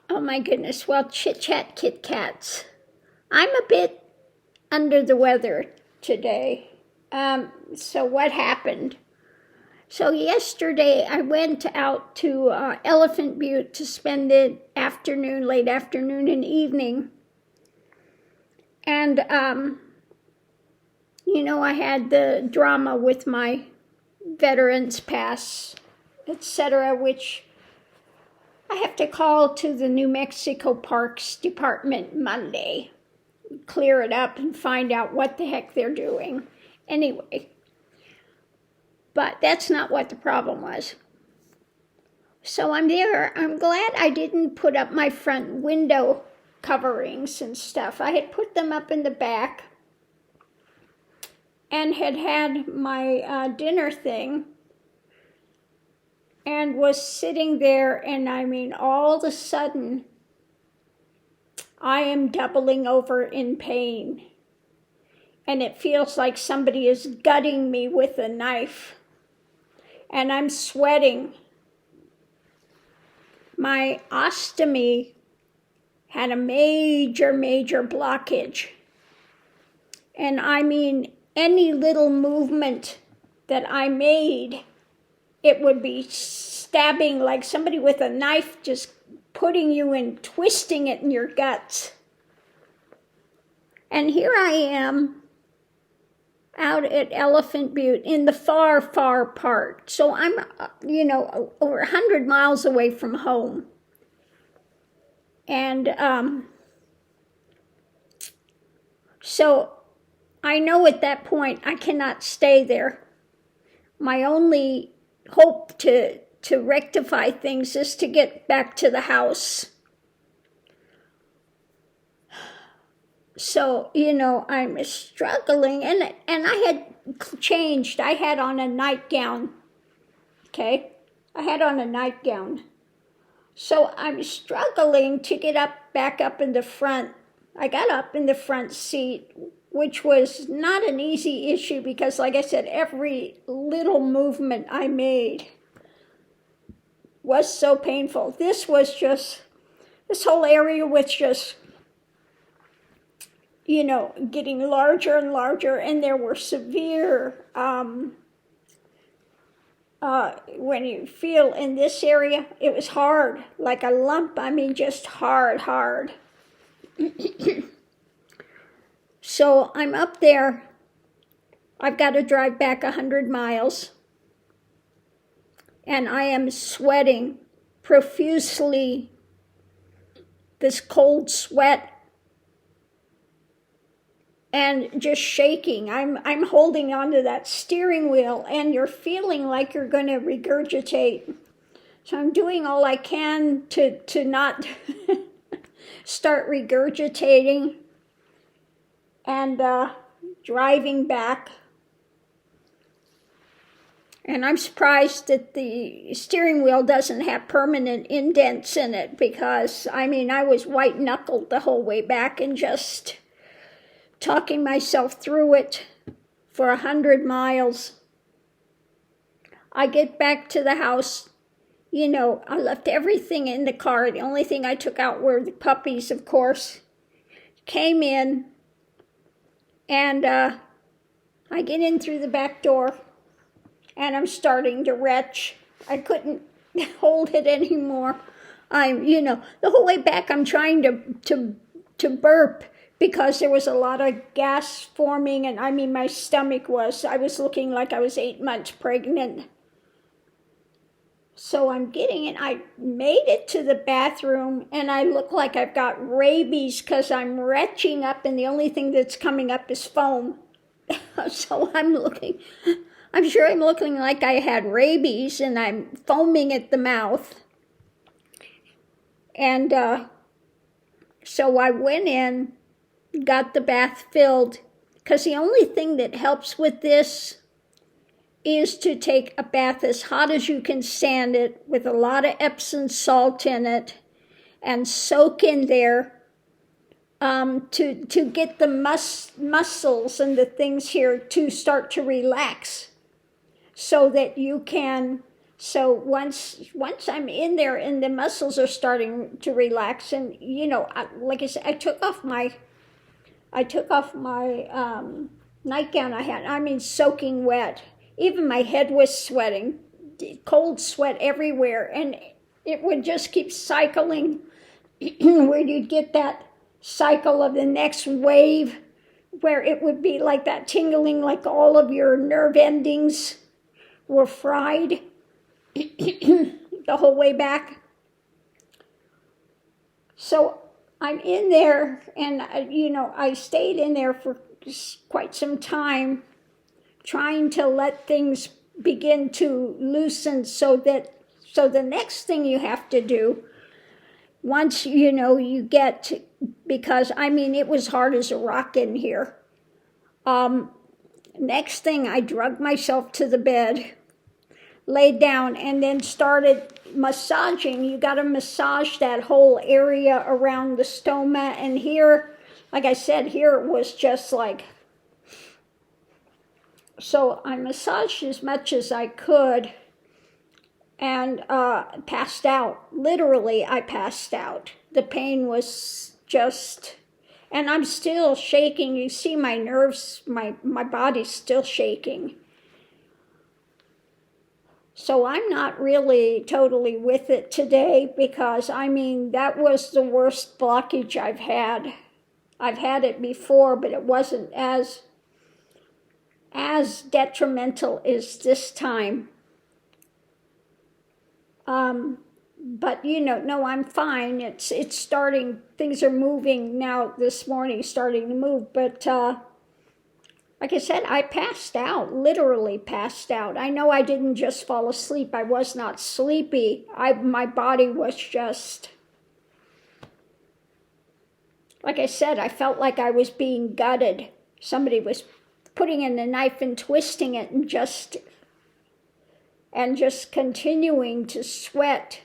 Oh my goodness, well, chit-chat Kit Kats. I'm a bit under the weather today. So what happened? So yesterday I went out to Elephant Butte to spend the afternoon, late afternoon and evening. And, you know, I had the drama with my veterans pass, etc., which I have to call to the New Mexico Parks Department Monday, clear it up and find out what the heck they're doing. Anyway, but that's not what the problem was. So I'm there. I'm glad I didn't put up my front window coverings and stuff. I had put them up in the back and had my dinner thing and was sitting there, and I mean, all of a sudden, I am doubling over in pain. And it feels like somebody is gutting me with a knife. And I'm sweating. My ostomy had a major blockage. And I mean, any little movement that I made, it would be stabbing like somebody with a knife, just putting you in, twisting it in your guts. And here I am out at Elephant Butte in the far part. So I'm, you know, over 100 miles away from home. And so I know at that point I cannot stay there. My only hope to rectify things is to get back to the house. So, you know, I'm struggling, and I had changed. I had on a nightgown, okay? I had on a nightgown. So I'm struggling to get back up in the front. I got up in the front seat, which was not an easy issue because, like I said, every little movement I made was so painful. This whole area was just, you know, getting larger and larger, and there were severe, when you feel in this area, it was hard, like a lump, I mean, just hard. So I'm up there. I've got to drive back 100 miles. And I am sweating profusely, this cold sweat, and just shaking. I'm holding onto that steering wheel, and you're feeling like you're going to regurgitate. So I'm doing all I can to not start regurgitating, and driving back. And I'm surprised that the steering wheel doesn't have permanent indents in it, because, I mean, I was white-knuckled the whole way back and just talking myself through it for 100 miles. I get back to the house. You know, I left everything in the car. The only thing I took out were the puppies, of course. Came in, and I get in through the back door. And I'm starting to retch. I couldn't hold it anymore. You know, the whole way back I'm trying to burp because there was a lot of gas forming, and I mean my stomach I was looking like I was 8 months pregnant. So I'm getting it. I made it to the bathroom, and I look like I've got rabies because I'm retching up, and the only thing that's coming up is foam. So I'm sure I'm looking like I had rabies, and I'm foaming at the mouth. And so I went in, got the bath filled, because the only thing that helps with this is to take a bath as hot as you can stand it, with a lot of Epsom salt in it, and soak in there to get the muscles and the things here to start to relax, so that you can So once I'm in there and the muscles are starting to relax, and like I said, I took off my nightgown I had. I mean, soaking wet. Even my head was sweating, cold sweat everywhere, and it would just keep cycling where you'd get that cycle of the next wave where it would be like that tingling, like all of your nerve endings were fried the whole way back. So I'm in there, and I stayed in there for quite some time, trying to let things begin to loosen, so the next thing you have to do, once you get, because I mean it was hard as a rock in here. Next thing, I dragged myself to the bed, laid down, and then started massaging. You got to massage that whole area around the stoma. And here, like I said, here it was just like, so I massaged as much as I could, and passed out. Literally, I passed out. The pain was just, and I'm still shaking. You see my nerves, my body's still shaking. So I'm not really totally with it today, because I mean, that was the worst blockage I've had. I've had it before, but it wasn't as detrimental as this time. But no, I'm fine. It's starting, things are moving now this morning, starting to move, but like I said, I passed out, literally passed out. I know I didn't just fall asleep. I was not sleepy. My body was just, like I said, I felt like I was being gutted. Somebody was putting in a knife and twisting it, and just continuing to sweat,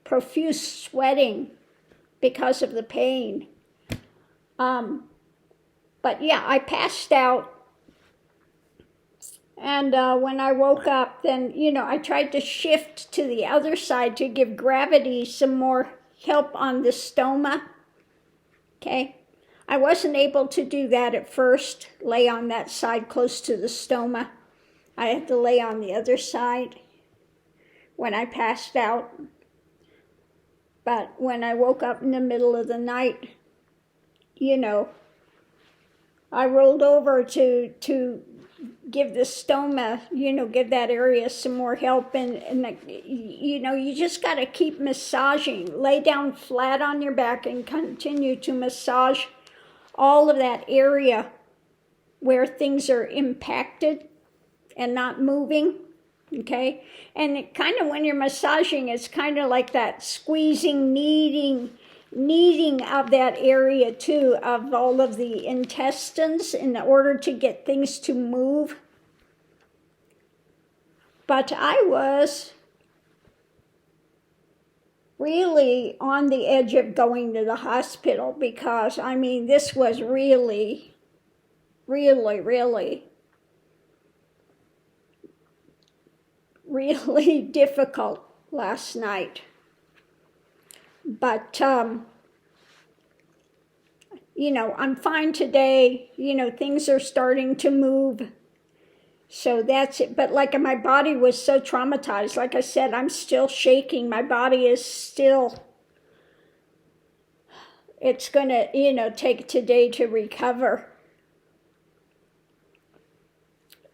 profuse sweating because of the pain. But yeah, I passed out. And when I woke up, then, I tried to shift to the other side to give gravity some more help on the stoma. Okay? I wasn't able to do that at first, lay on that side close to the stoma. I had to lay on the other side when I passed out. But when I woke up in the middle of the night, I rolled over to give the stoma, give that area some more help. And you just got to keep massaging. Lay down flat on your back and continue to massage all of that area where things are impacted and not moving, okay? And it kind of, when you're massaging, it's kind of like that squeezing, kneading of that area too, of all of the intestines, in order to get things to move. But I was really on the edge of going to the hospital, because I mean, this was really, really, really, really difficult last night. But, I'm fine today. Things are starting to move. So that's it. But like, my body was so traumatized. Like I said, I'm still shaking. My body is still, it's going to, take today to recover.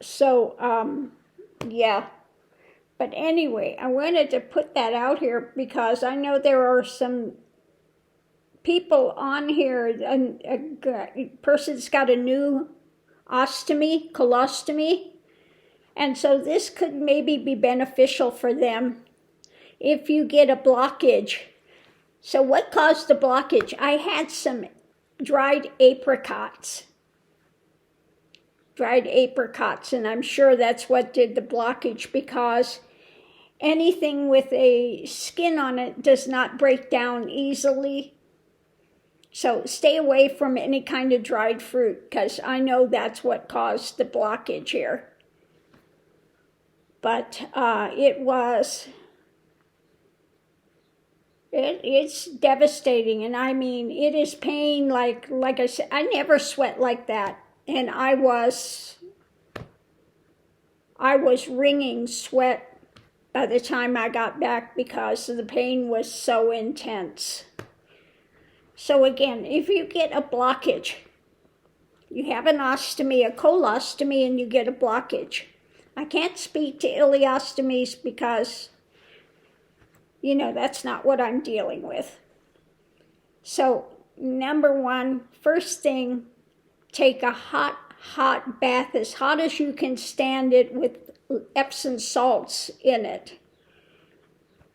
So, yeah. But anyway, I wanted to put that out here, because I know there are some people on here, a person's got a new ostomy, colostomy, and so this could maybe be beneficial for them if you get a blockage. So what caused the blockage? I had some dried apricots, and I'm sure that's what did the blockage, because anything with a skin on it does not break down easily. So stay away from any kind of dried fruit, because I know that's what caused the blockage here. But it's devastating, and I mean, it is pain. Like I said, I never sweat like that, and I was wringing sweat by the time I got back because the pain was so intense. So again, if you get a blockage, you have an ostomy, a colostomy, and you get a blockage. I can't speak to ileostomies because, you know, that's not what I'm dealing with. So, number one, first thing, take a hot bath, as hot as you can stand it, with Epsom salts in it.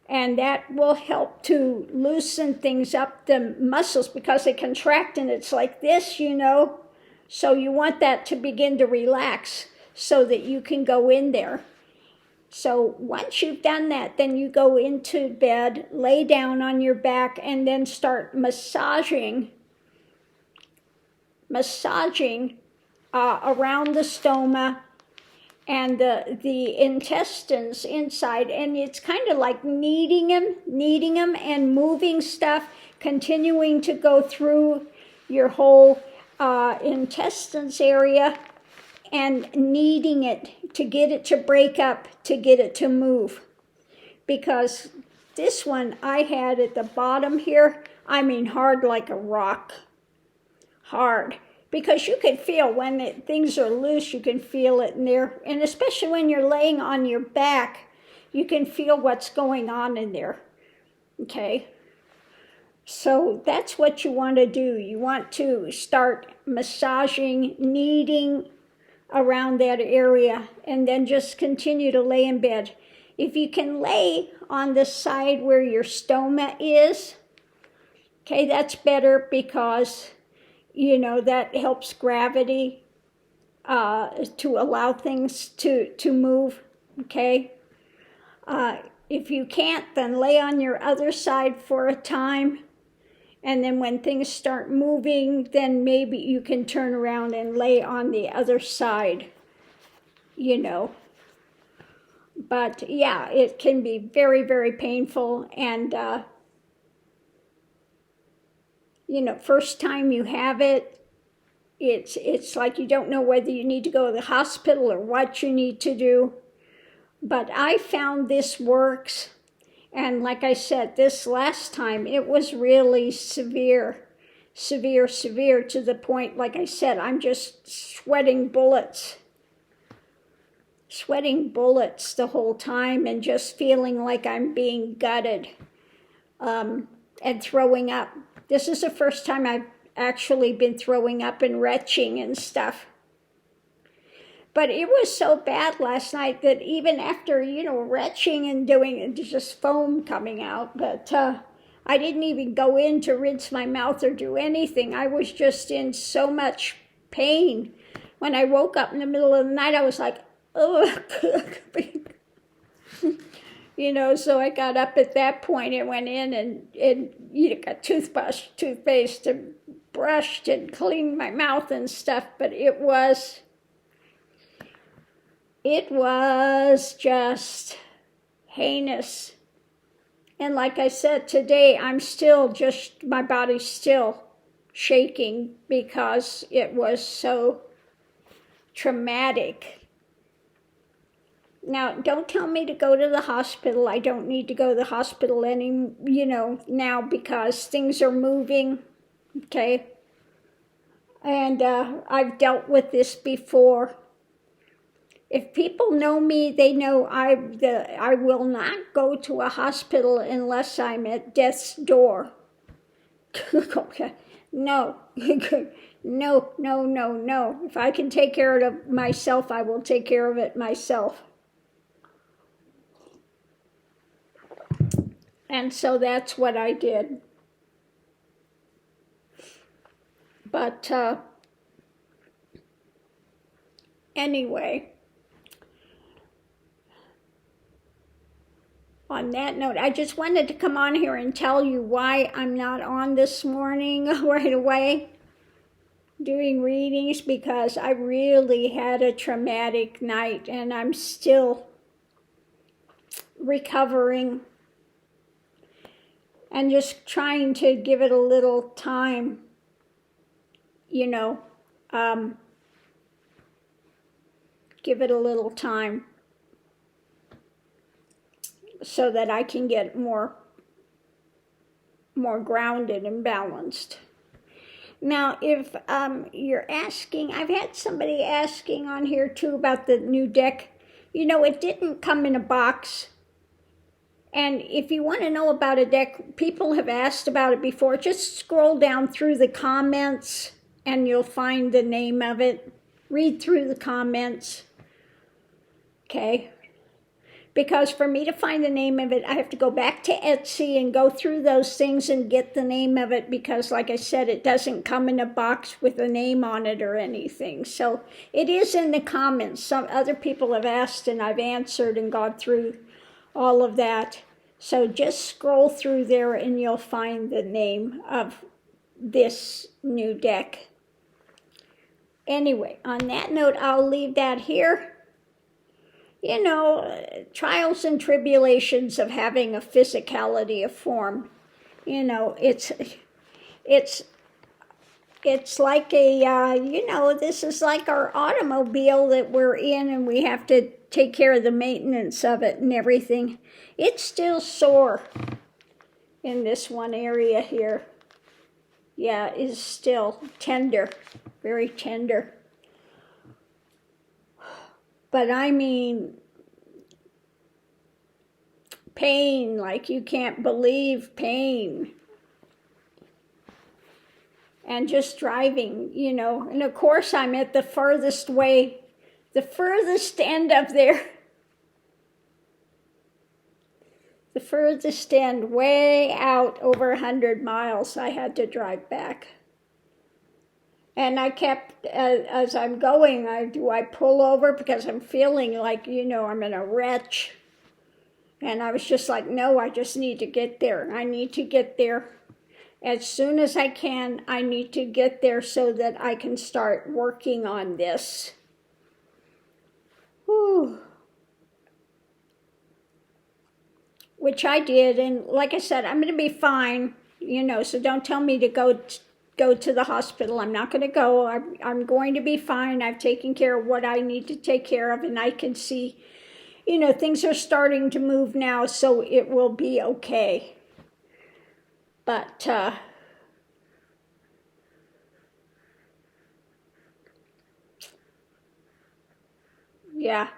And that will help to loosen things up, the muscles, because they contract and it's like this, you know. So you want that to begin to relax so that you can go in there. So once you've done that, then you go into bed, lay down on your back, and then start massaging around the stoma and the intestines inside. And it's kind of like kneading them and moving stuff, continuing to go through your whole intestines area and kneading it to get it to break up, to get it to move. Because this one I had at the bottom here, I mean hard like a rock. Hard. Because you can feel when things are loose, you can feel it in there. And especially when you're laying on your back, you can feel what's going on in there. Okay? So that's what you want to do. You want to start massaging, kneading around that area, and then just continue to lay in bed. If you can lay on the side where your stoma is, okay, that's better because, you know, that helps gravity to allow things to move, okay? If you can't, then lay on your other side for a time. And then when things start moving, then maybe you can turn around and lay on the other side, you know. But yeah, it can be very, very painful. And, you know, first time you have it, it's like you don't know whether you need to go to the hospital or what you need to do. But I found this works. And like I said, this last time, it was really severe to the point, like I said, I'm just sweating bullets the whole time and just feeling like I'm being gutted and throwing up. This is the first time I've actually been throwing up and retching and stuff. But it was so bad last night that even after, you know, retching and doing it, just foam coming out. But I didn't even go in to rinse my mouth or do anything. I was just in so much pain. When I woke up in the middle of the night, I was like, oh, you know, so I got up at that point and went in and you know, got toothpaste, and brushed and cleaned my mouth and stuff. But it was just heinous. And like I said, today I'm still just, my body's still shaking because it was so traumatic. Now, don't tell me to go to the hospital. I don't need to go to the hospital now because things are moving, okay? And I've dealt with this before. If people know me, they know I will not go to a hospital unless I'm at death's door. Okay. No. No. If I can take care of it myself, I will take care of it myself. And so that's what I did. But anyway, on that note, I just wanted to come on here and tell you why I'm not on this morning right away doing readings, because I really had a traumatic night and I'm still recovering, and just trying to give it a little time, you know, give it a little time so that I can get more grounded and balanced. Now, if you're asking, I've had somebody asking on here too about the new deck. You know, it didn't come in a box. And if you want to know about a deck, people have asked about it before. Just scroll down through the comments and you'll find the name of it. Read through the comments. Okay? Because for me to find the name of it, I have to go back to Etsy and go through those things and get the name of it, because like I said, it doesn't come in a box with a name on it or anything. So it is in the comments. Some other people have asked and I've answered and gone through all of that. So just scroll through there and you'll find the name of this new deck. Anyway, on that note, I'll leave that here. You know, trials and tribulations of having a physicality of form. You know, it's like a, you know, this is like our automobile that we're in, and we have to take care of the maintenance of it and everything. It's still sore in this one area here. Yeah, it's still tender, very tender. But I mean, pain, like you can't believe pain. And just driving, you know. And of course, I'm at the furthest end of there. The furthest end, way out over 100 miles, I had to drive back. And I kept, as I'm going, do I pull over because I'm feeling like, you know, I'm in a retch. And I was just like, no, I just need to get there. I need to get there as soon as I can. I need to get there so that I can start working on this. Whew. Which I did, and like I said, I'm going to be fine, you know, so don't tell me to go to the hospital. I'm not going to go. I'm going to be fine. I've taken care of what I need to take care of, and I can see, you know, things are starting to move now, so it will be okay. But, yeah.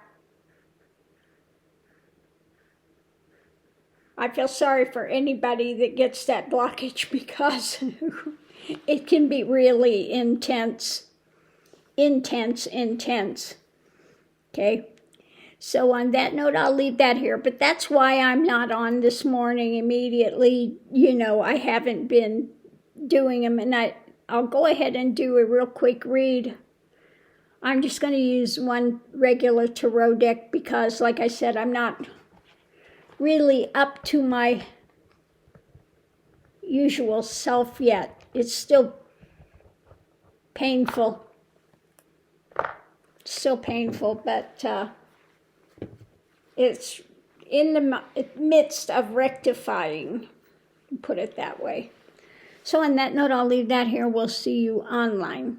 I feel sorry for anybody that gets that blockage, because it can be really intense. Okay? So on that note, I'll leave that here. But that's why I'm not on this morning immediately. You know, I haven't been doing them. And I'll go ahead and do a real quick read. I'm just going to use one regular tarot deck because, like I said, I'm not really up to my usual self yet. It's still painful. Still painful, but it's in the midst of rectifying, put it that way. So on that note, I'll leave that here. We'll see you online.